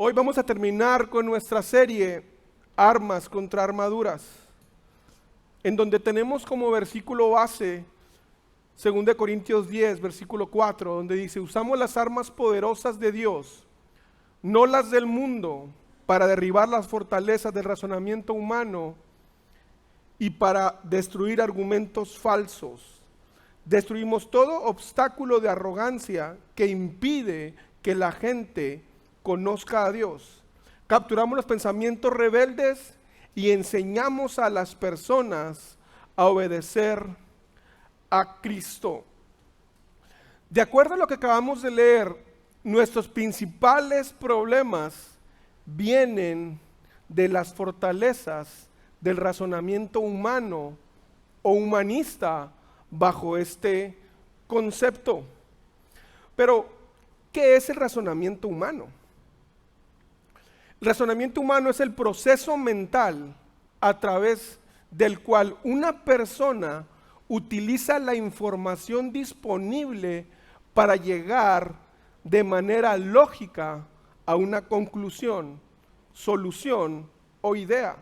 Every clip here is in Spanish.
Hoy vamos a terminar con nuestra serie Armas contra Armaduras, en donde tenemos como versículo base 2 Corintios 10, versículo 4, donde dice: usamos las armas poderosas de Dios, no las del mundo, para derribar las fortalezas del razonamiento humano y para destruir argumentos falsos. Destruimos todo obstáculo de arrogancia que impide que la gente conozca a Dios. Capturamos los pensamientos rebeldes y enseñamos a las personas a obedecer a Cristo. De acuerdo a lo que acabamos de leer, nuestros principales problemas vienen de las fortalezas del razonamiento humano o humanista bajo este concepto. Pero, ¿qué es el razonamiento humano? El razonamiento humano es el proceso mental a través del cual una persona utiliza la información disponible para llegar de manera lógica a una conclusión, solución o idea.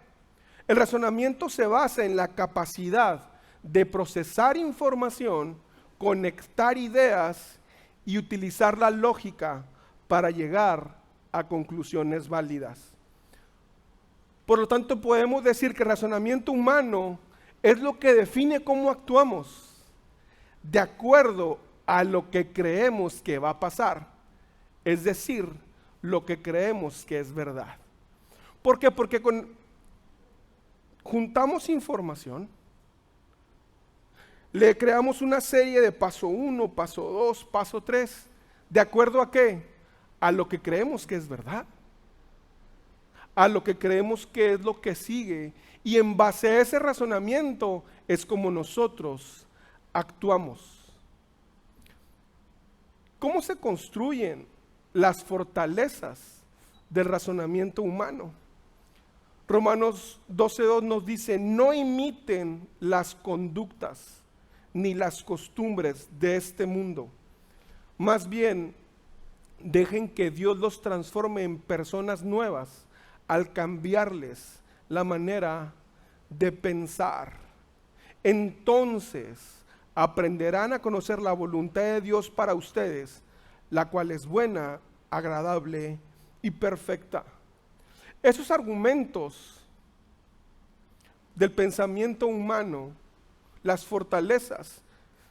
El razonamiento se basa en la capacidad de procesar información, conectar ideas y utilizar la lógica para llegar a conclusiones válidas. Por lo tanto, podemos decir que el razonamiento humano es lo que define cómo actuamos de acuerdo a lo que creemos que va a pasar, es decir, lo que creemos que es verdad. ¿Por qué? Porque juntamos información, le creamos una serie de paso 1, paso 2, paso 3, ¿de acuerdo a qué? A lo que creemos que es verdad, a lo que creemos que es lo que sigue, y en base a ese razonamiento es como nosotros actuamos. ¿Cómo se construyen las fortalezas del razonamiento humano? Romanos 12:2 nos dice: no imiten las conductas ni las costumbres de este mundo, más bien dejen que Dios los transforme en personas nuevas al cambiarles la manera de pensar. Entonces aprenderán a conocer la voluntad de Dios para ustedes, la cual es buena, agradable y perfecta. Esos argumentos del pensamiento humano, las fortalezas,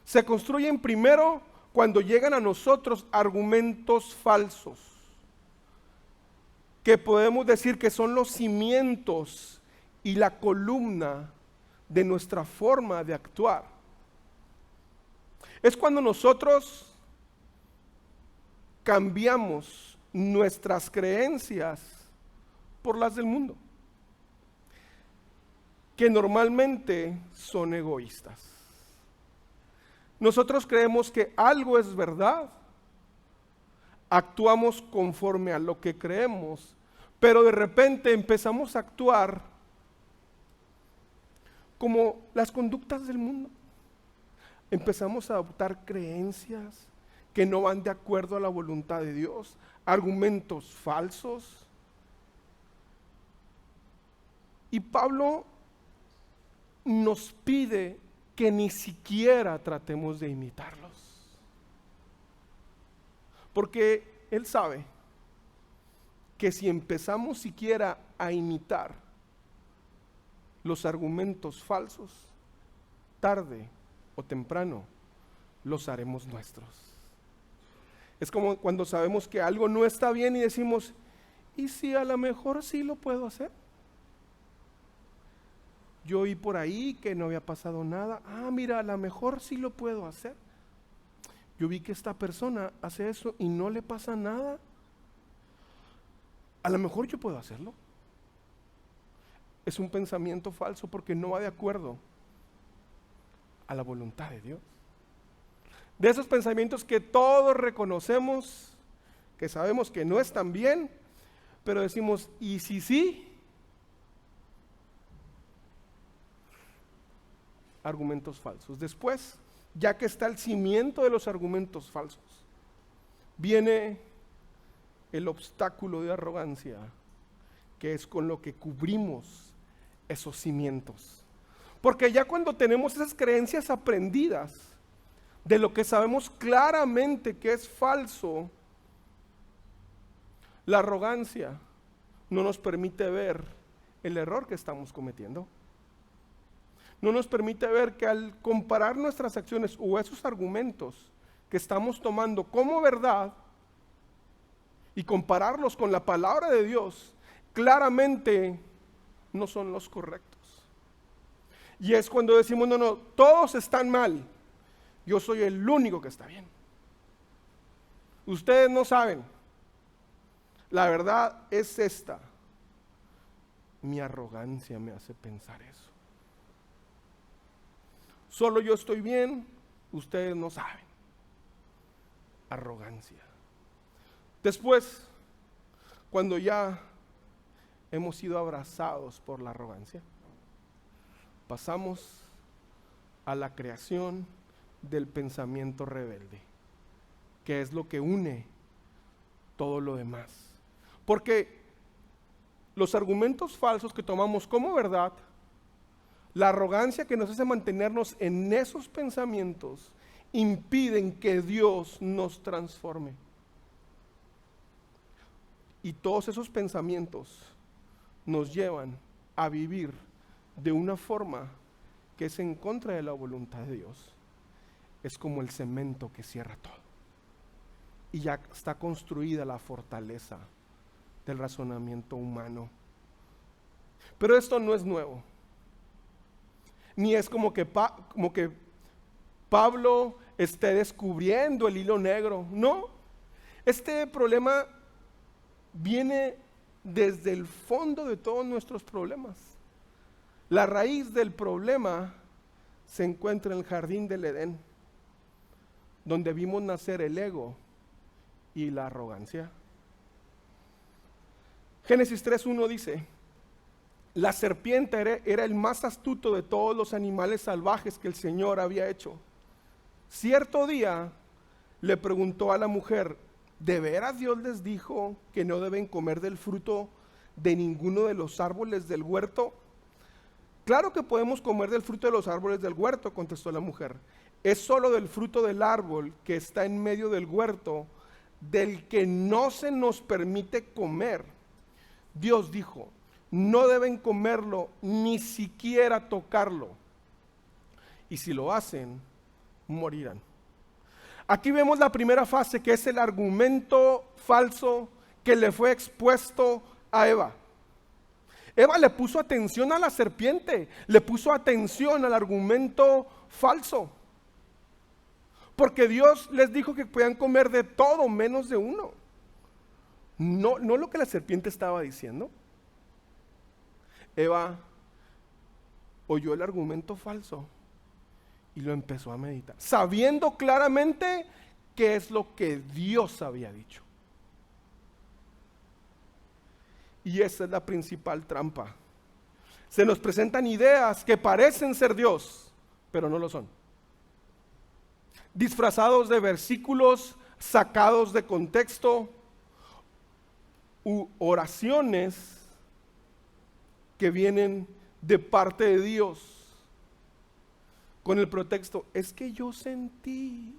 se construyen primero cuando llegan a nosotros argumentos falsos, que podemos decir que son los cimientos y la columna de nuestra forma de actuar. Es cuando nosotros cambiamos nuestras creencias por las del mundo, que normalmente son egoístas. Nosotros creemos que algo es verdad, actuamos conforme a lo que creemos, pero de repente empezamos a actuar como las conductas del mundo. Empezamos a adoptar creencias que no van de acuerdo a la voluntad de Dios, argumentos falsos. Y Pablo nos pide que ni siquiera tratemos de imitarlos, porque él sabe que si empezamos siquiera a imitar los argumentos falsos, tarde o temprano los haremos nuestros. Es como cuando sabemos que algo no está bien y decimos: ¿y si a lo mejor sí lo puedo hacer? Yo oí por ahí que no había pasado nada. Mira, a lo mejor sí lo puedo hacer. Yo vi que esta persona hace eso y no le pasa nada. A lo mejor yo puedo hacerlo. Es un pensamiento falso porque no va de acuerdo a la voluntad de Dios. De esos pensamientos que todos reconocemos, que sabemos que no están bien, pero decimos: ¿y si sí? Argumentos falsos. Después, ya que está el cimiento de los argumentos falsos, viene el obstáculo de arrogancia, que es con lo que cubrimos esos cimientos. Porque ya cuando tenemos esas creencias aprendidas, de lo que sabemos claramente que es falso, la arrogancia no nos permite ver el error que estamos cometiendo. No nos permite ver que al comparar nuestras acciones o esos argumentos que estamos tomando como verdad y compararlos con la palabra de Dios, claramente no son los correctos. Y es cuando decimos, no, todos están mal, yo soy el único que está bien. Ustedes no saben. La verdad es esta. Mi arrogancia me hace pensar eso. Solo yo estoy bien, ustedes no saben. Arrogancia. Después, cuando ya hemos sido abrazados por la arrogancia, pasamos a la creación del pensamiento rebelde, que es lo que une todo lo demás. Porque los argumentos falsos que tomamos como verdad, la arrogancia que nos hace mantenernos en esos pensamientos, impiden que Dios nos transforme. Y todos esos pensamientos nos llevan a vivir de una forma que es en contra de la voluntad de Dios. Es como el cemento que cierra todo. Y ya está construida la fortaleza del razonamiento humano. Pero esto no es nuevo. Ni es como que Pablo esté descubriendo el hilo negro. No, este problema viene desde el fondo de todos nuestros problemas. La raíz del problema se encuentra en el jardín del Edén, donde vimos nacer el ego y la arrogancia. Génesis 3:1 dice: la serpiente era el más astuto de todos los animales salvajes que el Señor había hecho. Cierto día le preguntó a la mujer: ¿de veras Dios les dijo que no deben comer del fruto de ninguno de los árboles del huerto? Claro que podemos comer del fruto de los árboles del huerto, contestó la mujer. Es solo del fruto del árbol que está en medio del huerto, del que no se nos permite comer. Dios dijo: no deben comerlo, ni siquiera tocarlo. Y si lo hacen, morirán. Aquí vemos la primera fase, que es el argumento falso que le fue expuesto a Eva. Eva le puso atención a la serpiente, le puso atención al argumento falso. Porque Dios les dijo que podían comer de todo menos de uno. No lo que la serpiente estaba diciendo. Eva oyó el argumento falso y lo empezó a meditar, sabiendo claramente qué es lo que Dios había dicho. Y esa es la principal trampa. Se nos presentan ideas que parecen ser Dios, pero no lo son. Disfrazados de versículos sacados de contexto, u oraciones que vienen de parte de Dios, con el pretexto: es que yo sentí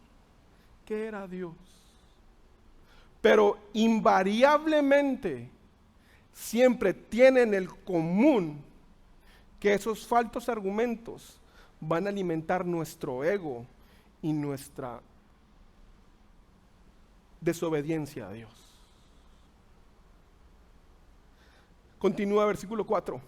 que era Dios. Pero invariablemente siempre tienen el común que esos falsos argumentos van a alimentar nuestro ego y nuestra desobediencia a Dios. Continúa versículo 4.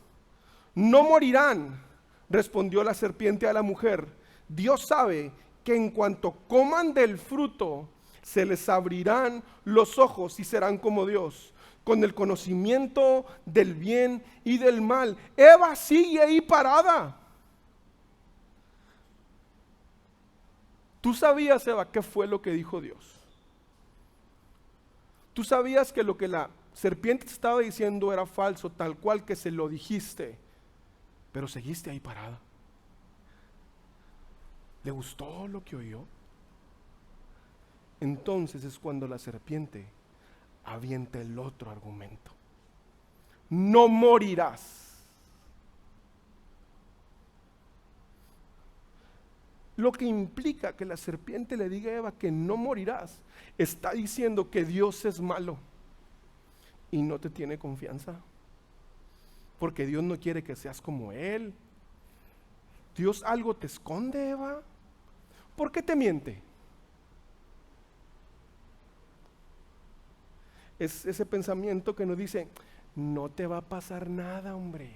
No morirán, respondió la serpiente a la mujer. Dios sabe que en cuanto coman del fruto, se les abrirán los ojos y serán como Dios, con el conocimiento del bien y del mal. Eva sigue ahí parada. ¿Tú sabías, Eva, qué fue lo que dijo Dios? ¿Tú sabías que lo que la serpiente te estaba diciendo era falso, tal cual que se lo dijiste, pero seguiste ahí parada? ¿Le gustó lo que oyó? Entonces es cuando la serpiente avienta el otro argumento. No morirás. Lo que implica que la serpiente le diga a Eva que no morirás, está diciendo que Dios es malo y no te tiene confianza. Porque Dios no quiere que seas como Él. ¿Dios algo te esconde, Eva? ¿Por qué te miente? Es ese pensamiento que nos dice, no te va a pasar nada, hombre.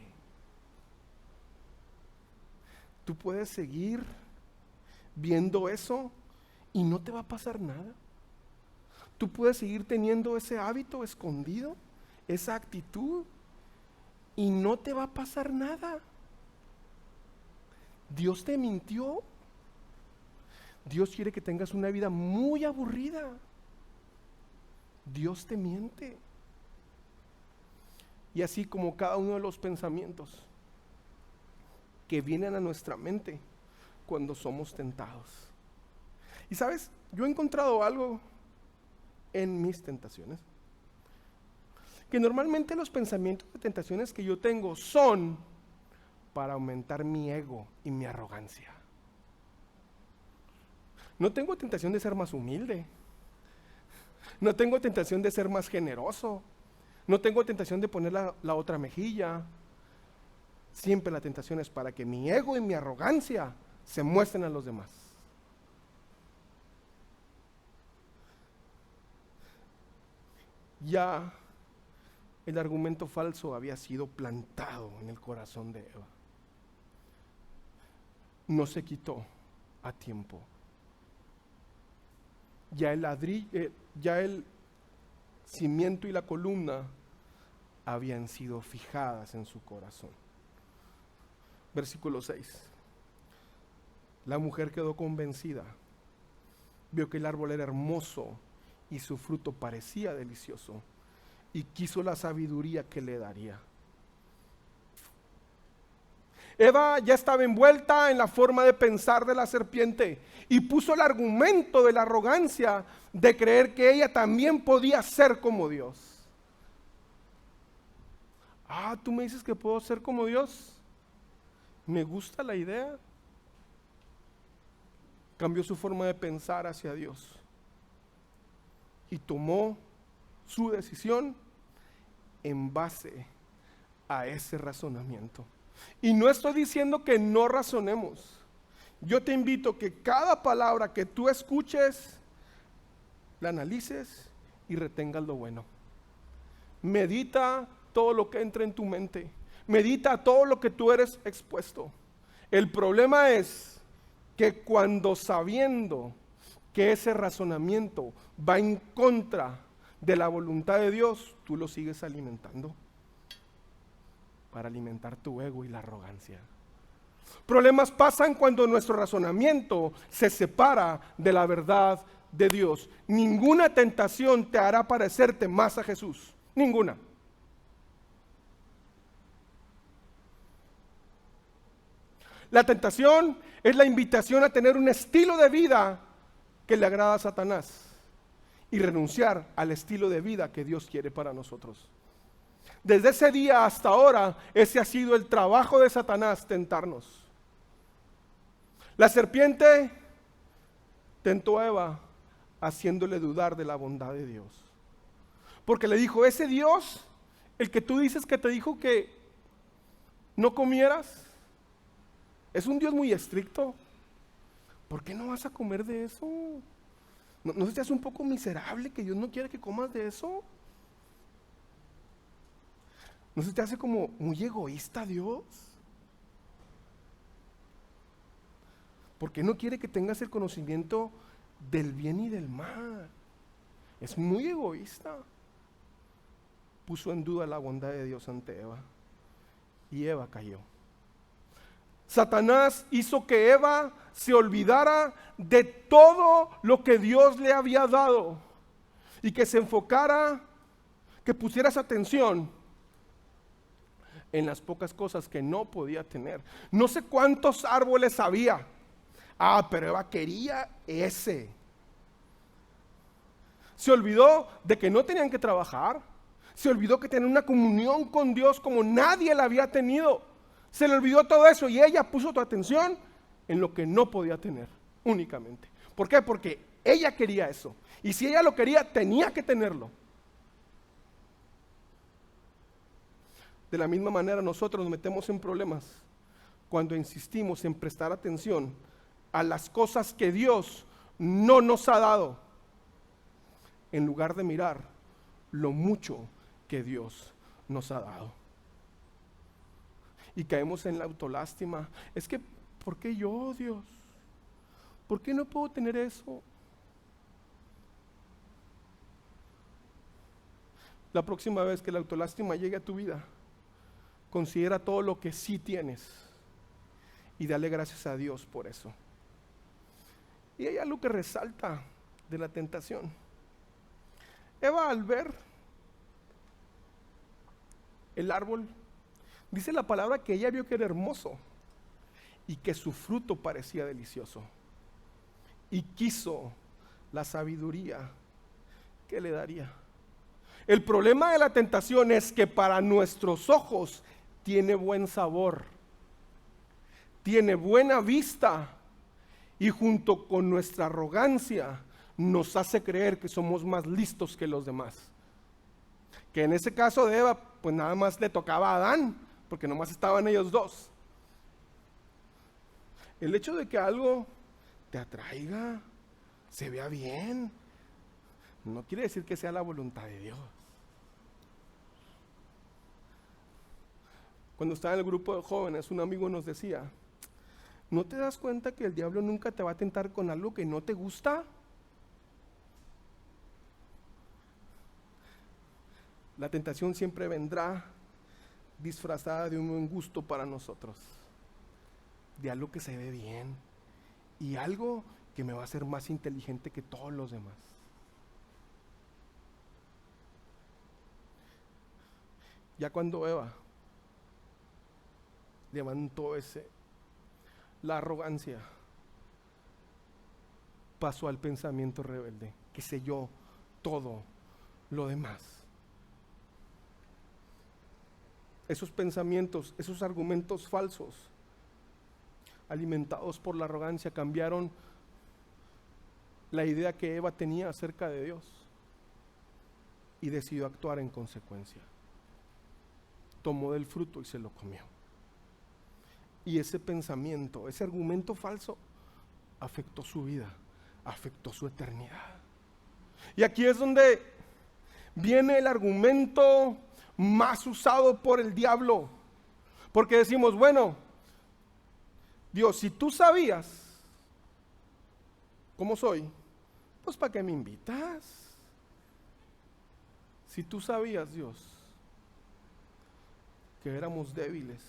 Tú puedes seguir viendo eso y no te va a pasar nada. Tú puedes seguir teniendo ese hábito escondido, esa actitud, y no te va a pasar nada. Dios te mintió. Dios quiere que tengas una vida muy aburrida. Dios te miente. Y así como cada uno de los pensamientos que vienen a nuestra mente cuando somos tentados. Y sabes, yo he encontrado algo en mis tentaciones, que normalmente los pensamientos de tentaciones que yo tengo son para aumentar mi ego y mi arrogancia. No tengo tentación de ser más humilde. No tengo tentación de ser más generoso. No tengo tentación de poner la otra mejilla. Siempre la tentación es para que mi ego y mi arrogancia se muestren a los demás. Ya el argumento falso había sido plantado en el corazón de Eva. No se quitó a tiempo. Ya el cimiento y la columna habían sido fijadas en su corazón. Versículo 6. La mujer quedó convencida, vio que el árbol era hermoso y su fruto parecía delicioso, y quiso la sabiduría que le daría. Eva ya estaba envuelta en la forma de pensar de la serpiente y puso el argumento de la arrogancia de creer que ella también podía ser como Dios. ¿Tú me dices que puedo ser como Dios? Me gusta la idea. Cambió su forma de pensar hacia Dios y tomó su decisión en base a ese razonamiento. Y no estoy diciendo que no razonemos. Yo te invito que cada palabra que tú escuches, la analices y retengas lo bueno. Medita todo lo que entra en tu mente. Medita todo lo que tú eres expuesto. El problema es que cuando sabiendo que ese razonamiento va en contra de la voluntad de Dios, tú lo sigues alimentando para alimentar tu ego y la arrogancia. Problemas pasan cuando nuestro razonamiento se separa de la verdad de Dios. Ninguna tentación te hará parecerte más a Jesús. Ninguna. La tentación es la invitación a tener un estilo de vida que le agrada a Satanás y renunciar al estilo de vida que Dios quiere para nosotros. Desde ese día hasta ahora, ese ha sido el trabajo de Satanás, tentarnos. La serpiente tentó a Eva haciéndole dudar de la bondad de Dios. Porque le dijo, ese Dios, el que tú dices que te dijo que no comieras, es un Dios muy estricto. ¿Por qué no vas a comer de eso? ¿No se te hace un poco miserable que Dios no quiere que comas de eso? ¿No se te hace como muy egoísta Dios? ¿Por qué no quiere que tengas el conocimiento del bien y del mal? Es muy egoísta. Puso en duda la bondad de Dios ante Eva. Y Eva cayó. Satanás hizo que Eva se olvidara de todo lo que Dios le había dado y que se enfocara, que pusiera esa atención en las pocas cosas que no podía tener. No sé cuántos árboles había. Pero Eva quería ese. Se olvidó de que no tenían que trabajar. Se olvidó que tenían una comunión con Dios como nadie la había tenido. Se le olvidó todo eso y ella puso su atención en lo que no podía tener únicamente. ¿Por qué? Porque ella quería eso. Y si ella lo quería, tenía que tenerlo. De la misma manera nosotros nos metemos en problemas cuando insistimos en prestar atención a las cosas que Dios no nos ha dado, en lugar de mirar lo mucho que Dios nos ha dado. Y caemos en la autolástima. Es que, ¿por qué yo, Dios? ¿Por qué no puedo tener eso? La próxima vez que la autolástima llegue a tu vida, considera todo lo que sí tienes y dale gracias a Dios por eso. Y hay algo que resalta de la tentación. Eva, al ver el árbol, dice la palabra que ella vio que era hermoso y que su fruto parecía delicioso, y quiso la sabiduría que le daría. El problema de la tentación es que para nuestros ojos tiene buen sabor, tiene buena vista, y junto con nuestra arrogancia nos hace creer que somos más listos que los demás. Que en ese caso de Eva, pues nada más le tocaba a Adán, porque nomás estaban ellos dos. El hecho de que algo te atraiga, se vea bien, no quiere decir que sea la voluntad de Dios. Cuando estaba en el grupo de jóvenes, un amigo nos decía: ¿no te das cuenta que el diablo nunca te va a tentar con algo que no te gusta? La tentación siempre vendrá disfrazada de un buen gusto para nosotros, de algo que se ve bien y algo que me va a hacer más inteligente que todos los demás. Ya cuando Eva levantó la arrogancia, pasó al pensamiento rebelde que selló todo lo demás. Esos pensamientos, esos argumentos falsos, alimentados por la arrogancia, cambiaron la idea que Eva tenía acerca de Dios y decidió actuar en consecuencia. Tomó del fruto y se lo comió. Y ese pensamiento, ese argumento falso, afectó su vida, afectó su eternidad. Y aquí es donde viene el argumento más usado por el diablo. Porque decimos, bueno, Dios, si tú sabías cómo soy, pues ¿para qué me invitas? Si tú sabías, Dios, que éramos débiles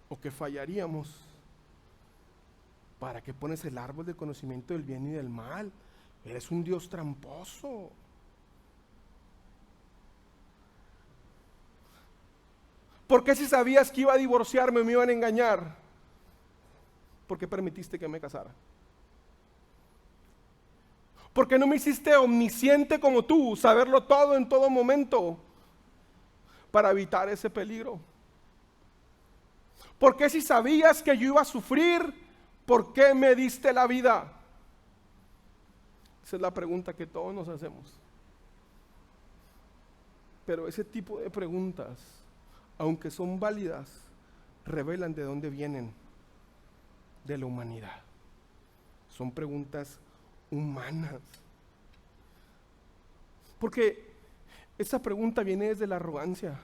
o que fallaríamos, ¿para qué pones el árbol del conocimiento del bien y del mal? Eres un Dios tramposo. ¿Por qué si sabías que iba a divorciarme, me iban a engañar? ¿Por qué permitiste que me casara? ¿Por qué no me hiciste omnisciente como tú, saberlo todo en todo momento, para evitar ese peligro? ¿Por qué si sabías que yo iba a sufrir, por qué me diste la vida? Esa es la pregunta que todos nos hacemos. Pero ese tipo de preguntas, aunque son válidas, revelan de dónde vienen, de la humanidad. Son preguntas humanas. Porque esa pregunta viene desde la arrogancia,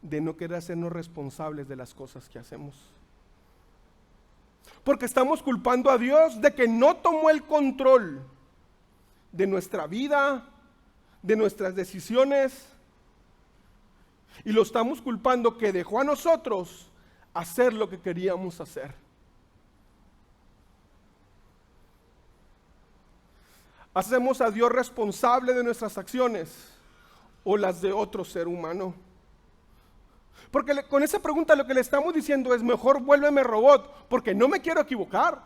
de no querer hacernos responsables de las cosas que hacemos. Porque estamos culpando a Dios de que no tomó el control de nuestra vida, de nuestras decisiones, y lo estamos culpando que dejó a nosotros hacer lo que queríamos hacer. ¿Hacemos a Dios responsable de nuestras acciones o las de otro ser humano? Porque con esa pregunta lo que le estamos diciendo es: mejor vuélveme robot, porque no me quiero equivocar.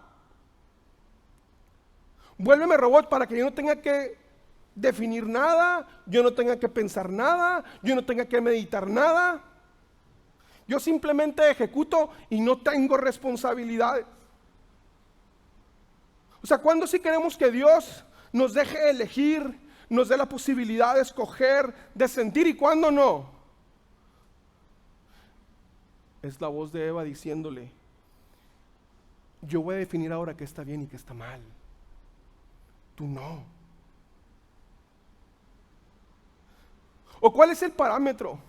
Vuélveme robot para que yo no tenga que definir nada, yo no tenga que pensar nada, yo no tenga que meditar nada. Yo simplemente ejecuto y no tengo responsabilidades. O sea, ¿cuándo sí queremos que Dios nos deje elegir, nos dé la posibilidad de escoger, de sentir, y cuándo no? Es la voz de Eva diciéndole: yo voy a definir ahora qué está bien y qué está mal. Tú no. ¿O cuál es el parámetro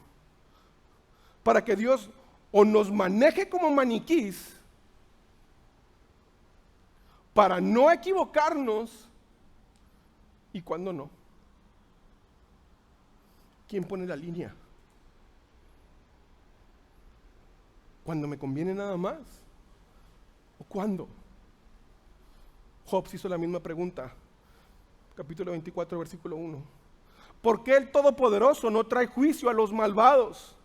para que Dios o nos maneje como maniquís para no equivocarnos, y cuándo no? ¿Quién pone la línea? ¿Cuando me conviene nada más? ¿O cuándo? Job se hizo la misma pregunta, capítulo 24, versículo 1. ¿Por qué el Todopoderoso no trae juicio a los malvados?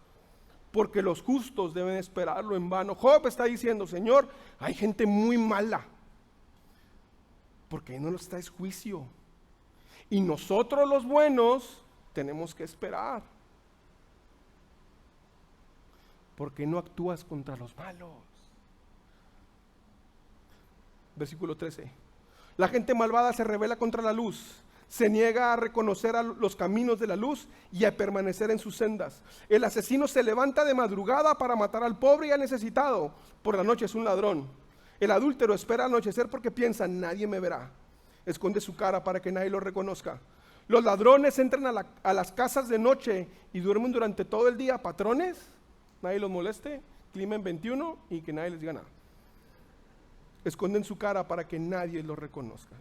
Porque los justos deben esperarlo en vano. Job está diciendo: Señor, hay gente muy mala, ¿por qué no nos traes juicio? Y nosotros los buenos tenemos que esperar. ¿Por qué no actúas contra los malos? Versículo 13. La gente malvada se rebela contra la luz, se niega a reconocer a los caminos de la luz y a permanecer en sus sendas. El asesino se levanta de madrugada para matar al pobre y al necesitado. Por la noche es un ladrón. El adúltero espera anochecer porque piensa: nadie me verá. Esconde su cara para que nadie lo reconozca. Los ladrones entran a las casas de noche y duermen durante todo el día. Patrones, nadie los moleste, clima en 21 y que nadie les diga nada. Esconden su cara para que nadie los reconozca.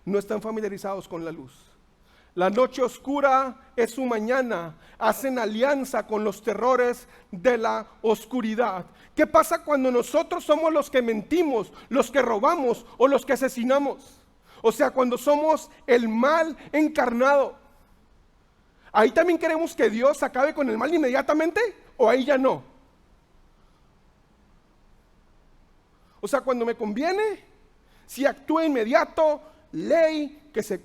No están familiarizados con la luz. La noche oscura es su mañana. Hacen alianza con los terrores de la oscuridad. ¿Qué pasa cuando nosotros somos los que mentimos, los que robamos o los que asesinamos? O sea, cuando somos el mal encarnado. ¿Ahí también queremos que Dios acabe con el mal inmediatamente? ¿O ahí ya no? O sea, cuando me conviene, si actúa inmediato, ley, que se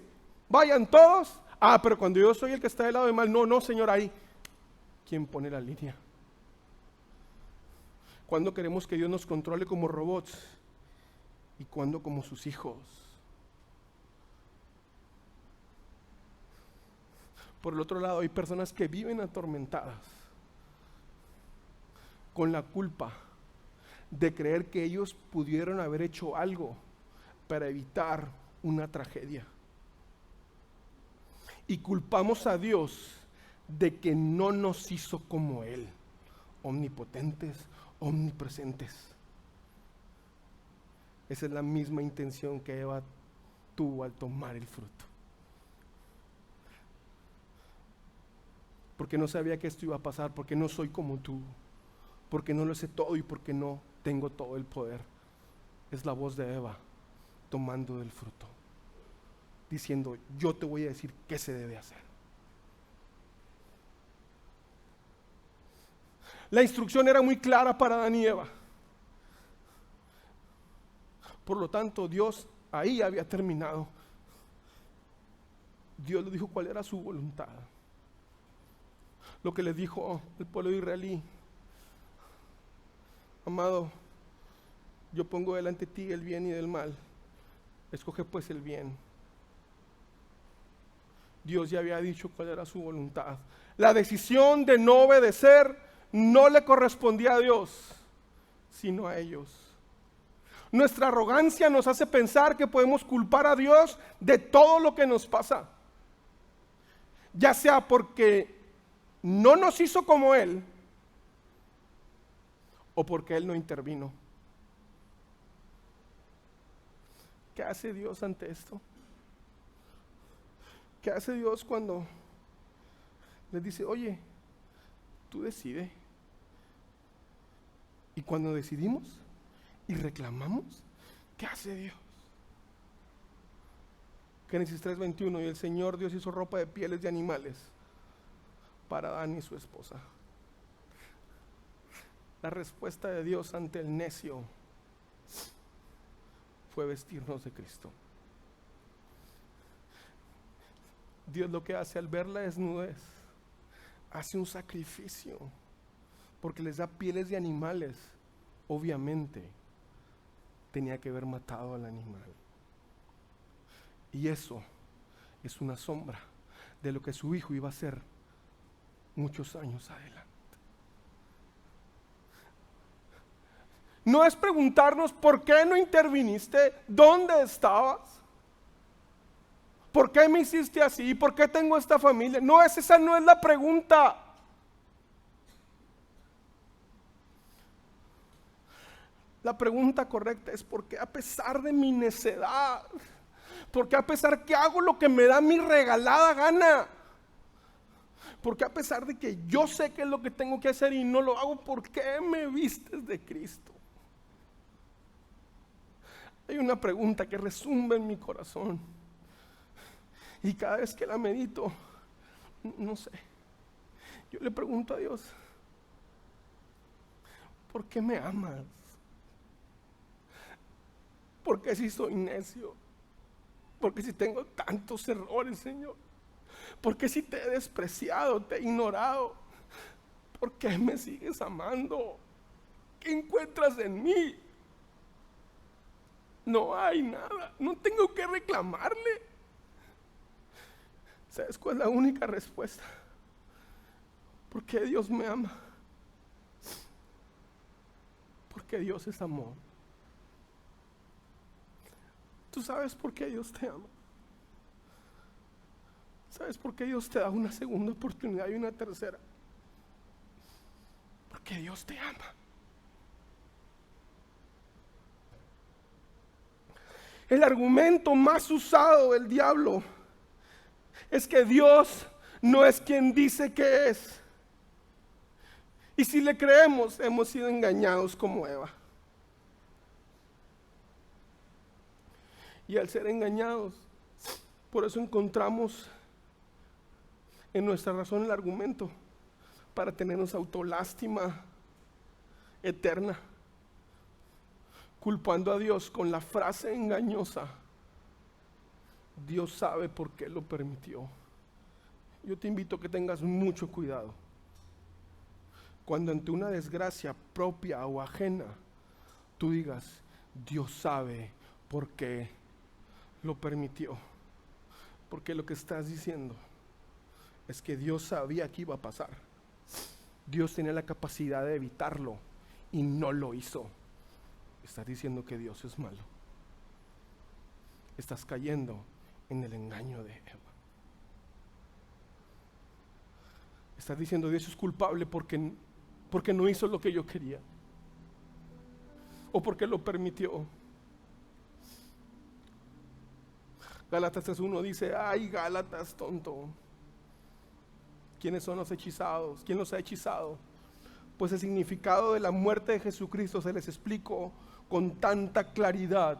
vayan todos. Pero cuando yo soy el que está del lado del mal, no, Señor, ahí. ¿Quién pone la línea? ¿Cuándo queremos que Dios nos controle como robots? ¿Y cuándo como sus hijos? Por el otro lado, hay personas que viven atormentadas con la culpa de creer que ellos pudieron haber hecho algo para evitar una tragedia. Y culpamos a Dios de que no nos hizo como Él, omnipotentes, omnipresentes. Esa es la misma intención que Eva tuvo al tomar el fruto. Porque no sabía que esto iba a pasar, porque no soy como tú, porque no lo sé todo y porque no tengo todo el poder. Es la voz de Eva tomando del fruto, diciendo: yo te voy a decir qué se debe hacer. La instrucción era muy clara para Adán y Eva. Por lo tanto, Dios ahí había terminado. Dios le dijo cuál era su voluntad. Lo que le dijo el pueblo israelí: amado, yo pongo delante de ti el bien y el mal, escoge pues el bien. Dios ya había dicho cuál era su voluntad. La decisión de no obedecer no le correspondía a Dios, sino a ellos. Nuestra arrogancia nos hace pensar que podemos culpar a Dios de todo lo que nos pasa, ya sea porque no nos hizo como Él o porque Él no intervino. ¿Qué hace Dios ante esto? ¿Qué hace Dios cuando les dice: oye, tú decides? Y cuando decidimos y reclamamos, ¿qué hace Dios? Génesis 3:21: y el Señor Dios hizo ropa de pieles de animales para Adán y su esposa. La respuesta de Dios ante el necio fue vestirnos de Cristo. Dios lo que hace al ver la desnudez, hace un sacrificio, porque les da pieles de animales. Obviamente tenía que haber matado al animal. Y eso es una sombra de lo que su hijo iba a hacer muchos años adelante. No es preguntarnos por qué no interviniste, dónde estabas, por qué me hiciste así, por qué tengo esta familia. No, esa no es la pregunta. La pregunta correcta es: ¿por qué a pesar de mi necedad? ¿Por qué a pesar que hago lo que me da mi regalada gana? ¿Por qué a pesar de que yo sé qué es lo que tengo que hacer y no lo hago? ¿Por qué me vistes de Cristo? Hay una pregunta que resumbe en mi corazón, y cada vez que la medito, no sé, yo le pregunto a Dios: ¿por qué me amas? ¿Por qué si soy necio? ¿Por qué si tengo tantos errores, Señor? ¿Por qué si te he despreciado, te he ignorado? ¿Por qué me sigues amando? ¿Qué encuentras en mí? No hay nada, no tengo que reclamarle. ¿Sabes cuál es la única respuesta? Porque Dios me ama. Porque Dios es amor. ¿Tú sabes por qué Dios te ama? ¿Sabes por qué Dios te da una segunda oportunidad y una tercera? Porque Dios te ama. El argumento más usado del diablo es que Dios no es quien dice que es. Y si le creemos, hemos sido engañados como Eva. Y al ser engañados, por eso encontramos en nuestra razón el argumento para tenernos autolástima eterna, culpando a Dios con la frase engañosa: Dios sabe por qué lo permitió. Yo te invito a que tengas mucho cuidado cuando ante una desgracia propia o ajena tú digas: Dios sabe por qué lo permitió. Porque lo que estás diciendo es que Dios sabía que iba a pasar. Dios tenía la capacidad de evitarlo y no lo hizo. Estás diciendo que Dios es malo. Estás cayendo en el engaño de Eva. Estás diciendo: Dios es culpable porque no hizo lo que yo quería, o porque lo permitió. Gálatas 3:1 dice: ay, Gálatas, tonto, ¿quiénes son los hechizados? ¿Quién los ha hechizado? Pues el significado de la muerte de Jesucristo se les explicó con tanta claridad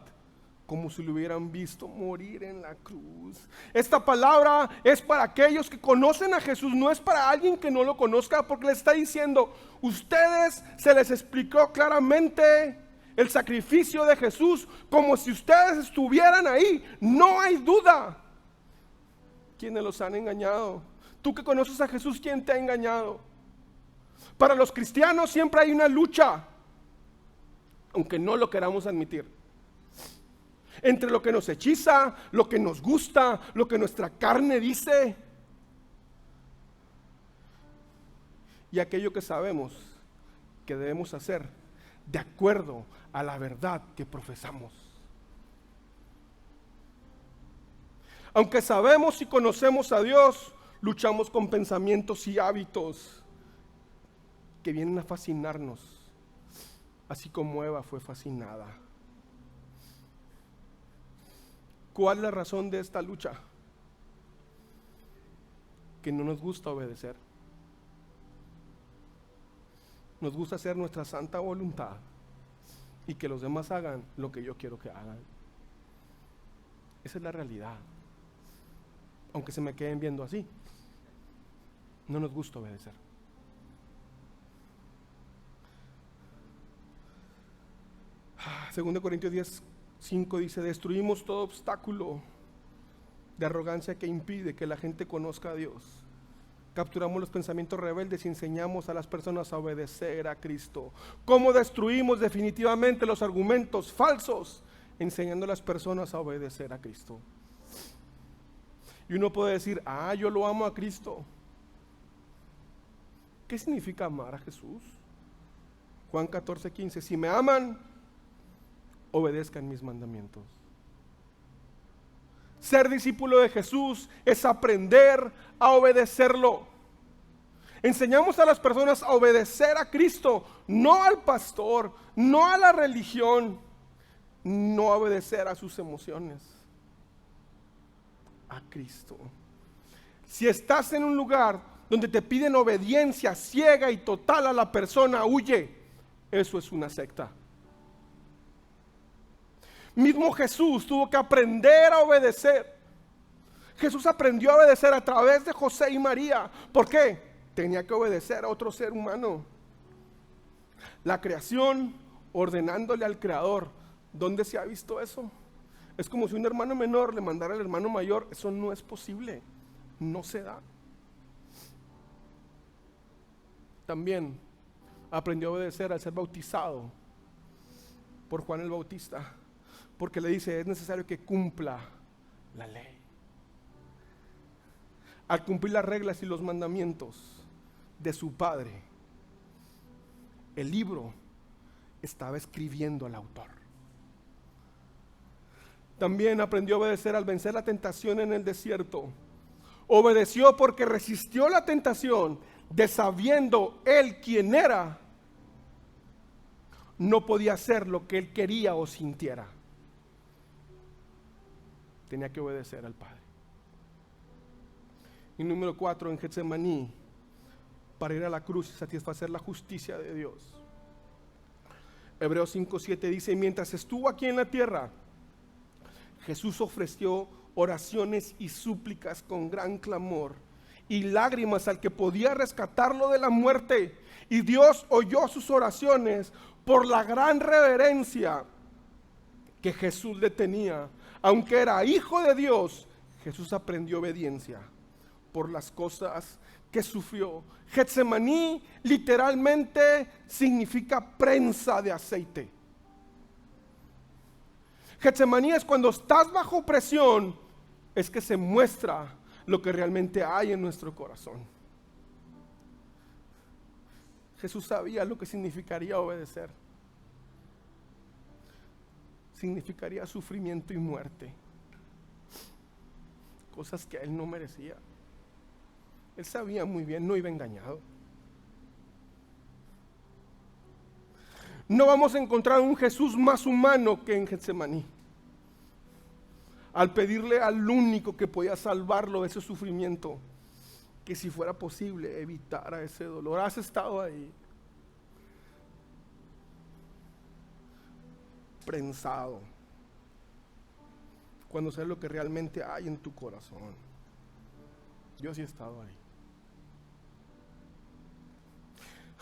como si lo hubieran visto morir en la cruz. Esta palabra es para aquellos que conocen a Jesús, no es para alguien que no lo conozca, porque le está diciendo: ustedes, se les explicó claramente el sacrificio de Jesús, como si ustedes estuvieran ahí. No hay duda. ¿Quiénes los han engañado? Tú que conoces a Jesús, ¿quién te ha engañado? Para los cristianos siempre hay una lucha, aunque no lo queramos admitir, entre lo que nos hechiza, lo que nos gusta, lo que nuestra carne dice, y aquello que sabemos que debemos hacer de acuerdo a la verdad que profesamos. Aunque sabemos y conocemos a Dios, luchamos con pensamientos y hábitos que vienen a fascinarnos, así como Eva fue fascinada. ¿Cuál es la razón de esta lucha? Que no nos gusta obedecer. Nos gusta hacer nuestra santa voluntad y que los demás hagan lo que yo quiero que hagan. Esa es la realidad. Aunque se me queden viendo así, no nos gusta obedecer. Segundo Corintios 10:5 dice: destruimos todo obstáculo de arrogancia que impide que la gente conozca a Dios. Capturamos los pensamientos rebeldes y enseñamos a las personas a obedecer a Cristo. ¿Cómo destruimos definitivamente los argumentos falsos? Enseñando a las personas a obedecer a Cristo. Y uno puede decir, yo lo amo a Cristo. ¿Qué significa amar a Jesús? Juan 14:15, si me aman, obedezcan mis mandamientos. Ser discípulo de Jesús es aprender a obedecerlo. Enseñamos a las personas a obedecer a Cristo, no al pastor, no a la religión, no a obedecer a sus emociones, a Cristo. Si estás en un lugar donde te piden obediencia ciega y total a la persona, huye. Eso es una secta. Mismo Jesús tuvo que aprender a obedecer. Jesús aprendió a obedecer a través de José y María. ¿Por qué? Tenía que obedecer a otro ser humano. La creación ordenándole al Creador. ¿Dónde se ha visto eso? Es como si un hermano menor le mandara al hermano mayor. Eso no es posible. No se da. También aprendió a obedecer al ser bautizado por Juan el Bautista, porque le dice, es necesario que cumpla la ley. Al cumplir las reglas y los mandamientos de su padre, el libro estaba escribiendo al autor. También aprendió a obedecer al vencer la tentación en el desierto. Obedeció porque resistió la tentación, de sabiendo él quién era, no podía hacer lo que él quería o sintiera. Tenía que obedecer al Padre. Y número 4, en Getsemaní, para ir a la cruz y satisfacer la justicia de Dios. Hebreos 5:7 dice, mientras estuvo aquí en la tierra, Jesús ofreció oraciones y súplicas con gran clamor y lágrimas al que podía rescatarlo de la muerte. Y Dios oyó sus oraciones por la gran reverencia que Jesús le tenía. Aunque era hijo de Dios, Jesús aprendió obediencia por las cosas que sufrió. Getsemaní literalmente significa prensa de aceite. Getsemaní es cuando estás bajo presión, es que se muestra lo que realmente hay en nuestro corazón. Jesús sabía lo que significaría obedecer. Significaría sufrimiento y muerte. Cosas que él no merecía. Él sabía muy bien, no iba engañado. No vamos a encontrar un Jesús más humano que en Getsemaní. Al pedirle al único que podía salvarlo de ese sufrimiento, que si fuera posible evitara ese dolor. ¿Has estado ahí? Prensado. Cuando sabes lo que realmente hay en tu corazón. Yo sí he estado ahí.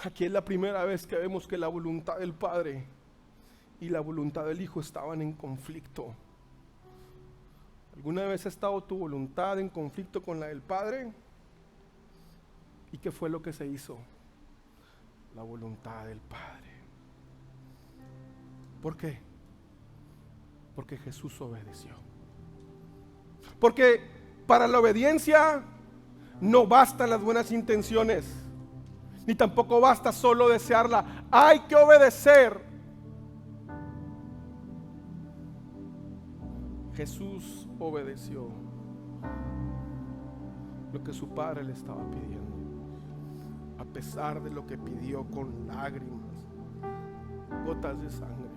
Aquí es la primera vez que vemos que la voluntad del Padre y la voluntad del Hijo estaban en conflicto. ¿Alguna vez ha estado tu voluntad en conflicto con la del Padre? ¿Y qué fue lo que se hizo? La voluntad del Padre. ¿Por qué? Porque Jesús obedeció. Porque para la obediencia no bastan las buenas intenciones, ni tampoco basta solo desearla. Hay que obedecer. Jesús obedeció lo que su padre le estaba pidiendo, a pesar de lo que pidió con lágrimas, gotas de sangre.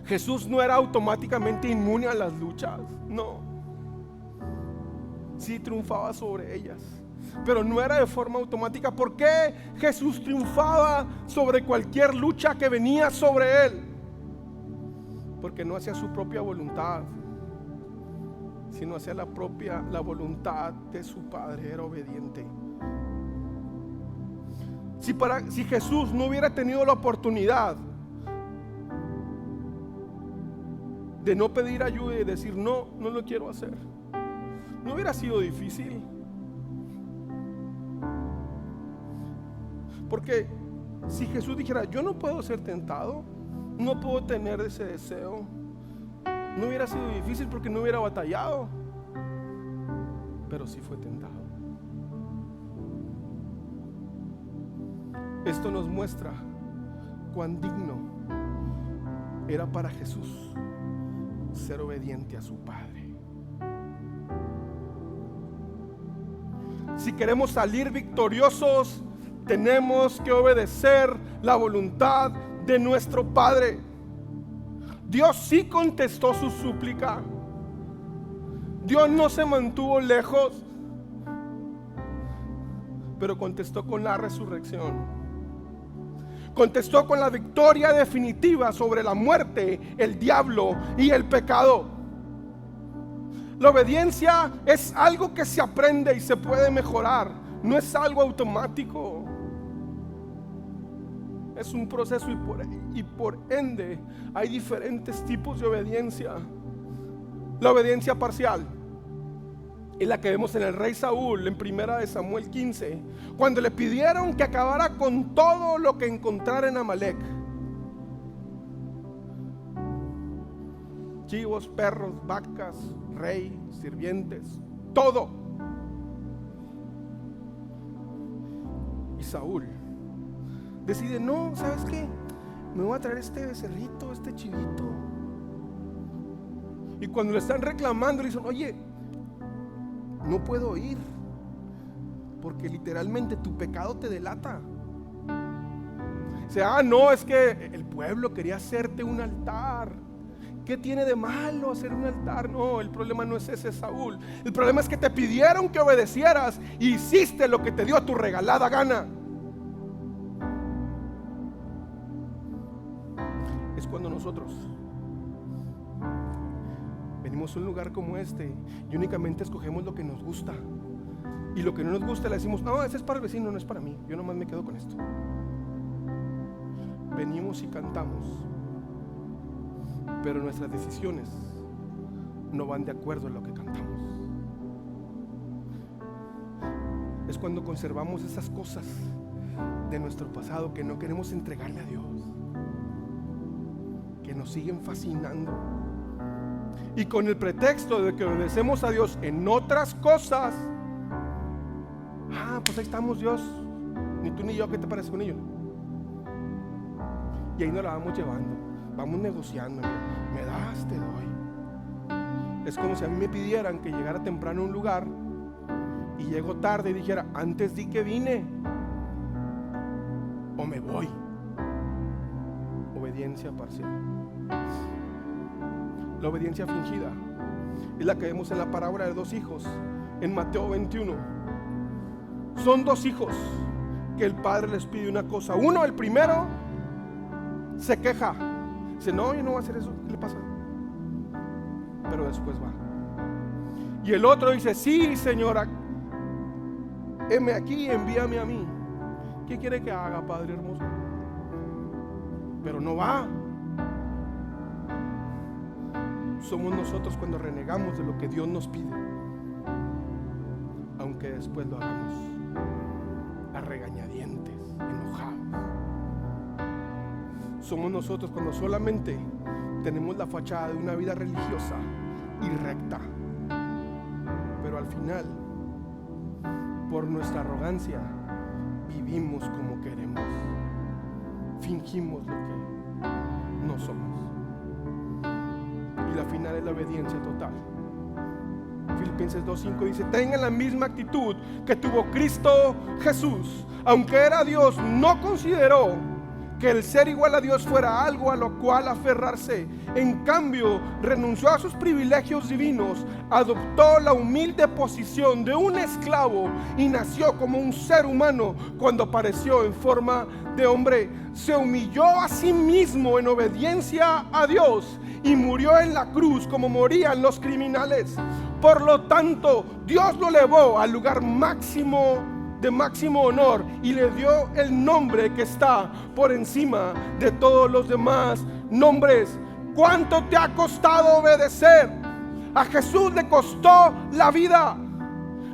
Jesús no era automáticamente inmune a las luchas, no. Sí triunfaba sobre ellas, pero no era de forma automática. ¿Por qué Jesús triunfaba sobre cualquier lucha que venía sobre él? Porque no hacía su propia voluntad, sino hacía la voluntad de su Padre. Era obediente. Si Jesús no hubiera tenido la oportunidad de no pedir ayuda y decir no, no lo quiero hacer. No hubiera sido difícil. Porque si Jesús dijera, yo no puedo ser tentado, no puedo tener ese deseo, no hubiera sido difícil porque no hubiera batallado. Pero sí fue tentado. Esto nos muestra cuán digno era para Jesús ser obediente a su Padre. Si queremos salir victoriosos, tenemos que obedecer la voluntad de nuestro Padre. Dios sí contestó su súplica. Dios no se mantuvo lejos, pero contestó con la resurrección. Contestó con la victoria definitiva sobre la muerte, el diablo y el pecado. La obediencia es algo que se aprende y se puede mejorar. No es algo automático. Es un proceso y por ende hay diferentes tipos de obediencia. La obediencia parcial es la que vemos en el rey Saúl en 1 Samuel 15, cuando le pidieron que acabara con todo lo que encontrara en Amalek: chivos, perros, vacas, rey, sirvientes, todo. Y Saúl decide, no, ¿sabes qué? Me voy a traer este becerrito, este chivito. Y cuando le están reclamando, le dicen, oye, no puedo ir, porque literalmente tu pecado te delata. O sea, no, es que el pueblo quería hacerte un altar. ¿Qué tiene de malo hacer un altar? No, el problema no es ese, Saúl. El problema es que te pidieron que obedecieras y hiciste lo que te dio tu regalada gana. Es cuando nosotros venimos a un lugar como este y únicamente escogemos lo que nos gusta, y lo que no nos gusta le decimos, no, ese es para el vecino, no es para mí, yo nomás me quedo con esto. Venimos y cantamos, pero nuestras decisiones no van de acuerdo a lo que cantamos. Es cuando conservamos esas cosas de nuestro pasado que no queremos entregarle a Dios, que nos siguen fascinando, y con el pretexto de que obedecemos a Dios en otras cosas, pues ahí estamos, Dios, ni tú ni yo, ¿qué te parece con ellos? Y ahí nos la vamos llevando, vamos negociando, me das, te doy. Es como si a mí me pidieran que llegara temprano a un lugar y llego tarde y dijera, antes di que vine o me voy. Obediencia parcial. La obediencia fingida es la que vemos en la parábola de 2 hijos en Mateo 21. Son 2 hijos que el padre les pide una cosa. Uno, el primero, se queja, dice, no, yo no voy a hacer eso, ¿qué le pasa? Pero después va. Y el otro dice, sí, señora, heme aquí, envíame a mí. ¿Qué quiere que haga, Padre hermoso? Pero no va. Somos nosotros cuando renegamos de lo que Dios nos pide, aunque después lo hagamos a regañadientes, enojados. Somos nosotros cuando solamente tenemos la fachada de una vida religiosa y recta, pero al final, por nuestra arrogancia, vivimos como queremos, fingimos lo que no somos. Y la final es la obediencia total. Filipenses 2:5 dice, tengan la misma actitud que tuvo Cristo Jesús. Aunque era Dios, no consideró que el ser igual a Dios fuera algo a lo cual aferrarse. En cambio, renunció a sus privilegios divinos, adoptó la humilde posición de un esclavo y nació como un ser humano. Cuando apareció en forma de hombre, se humilló a sí mismo en obediencia a Dios y murió en la cruz como morían los criminales. Por lo tanto, Dios lo elevó al lugar de máximo honor y le dio el nombre que está por encima de todos los demás nombres. ¿Cuánto te ha costado obedecer? A Jesús le costó la vida.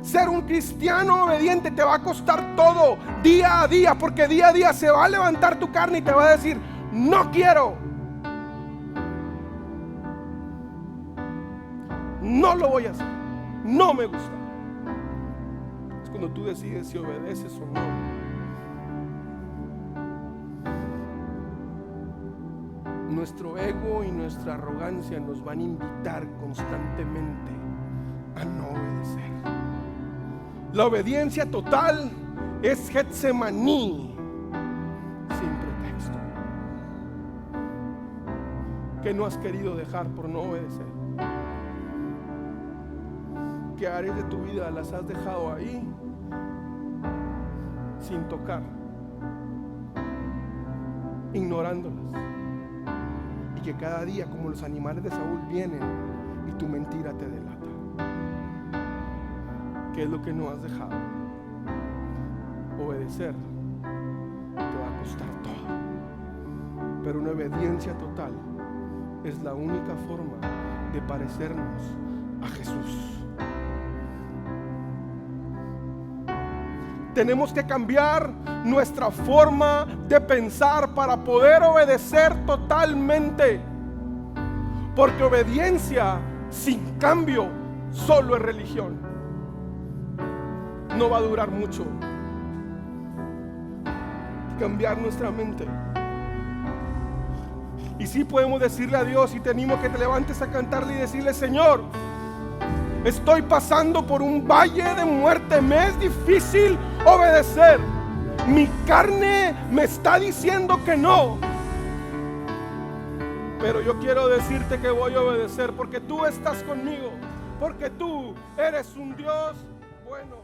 Ser un cristiano obediente te va a costar todo, día a día, porque día a día se va a levantar tu carne y te va a decir: no quiero, no lo voy a hacer, no me gusta. Es cuando tú decides si obedeces o no. Nuestro ego y nuestra arrogancia nos van a invitar constantemente a no obedecer. La obediencia total es Getsemaní sin pretexto. ¿Qué no has querido dejar por no obedecer? ¿Qué áreas de tu vida las has dejado ahí sin tocar, ignorándolas? Y que cada día, como los animales de Saúl, vienen y tu mentira te delata. ¿Qué es lo que no has dejado? Obedecer te va a costar todo, pero una obediencia total es la única forma de parecernos a Jesús. Tenemos que cambiar nuestra forma de pensar para poder obedecer totalmente, porque obediencia sin cambio solo es religión. No va a durar mucho. Cambiar nuestra mente. Y sí podemos decirle a Dios, y te animo a que te levantes a cantarle y decirle: Señor, estoy pasando por un valle de muerte, me es difícil obedecer, mi carne me está diciendo que no, pero yo quiero decirte que voy a obedecer porque tú estás conmigo, porque tú eres un Dios bueno.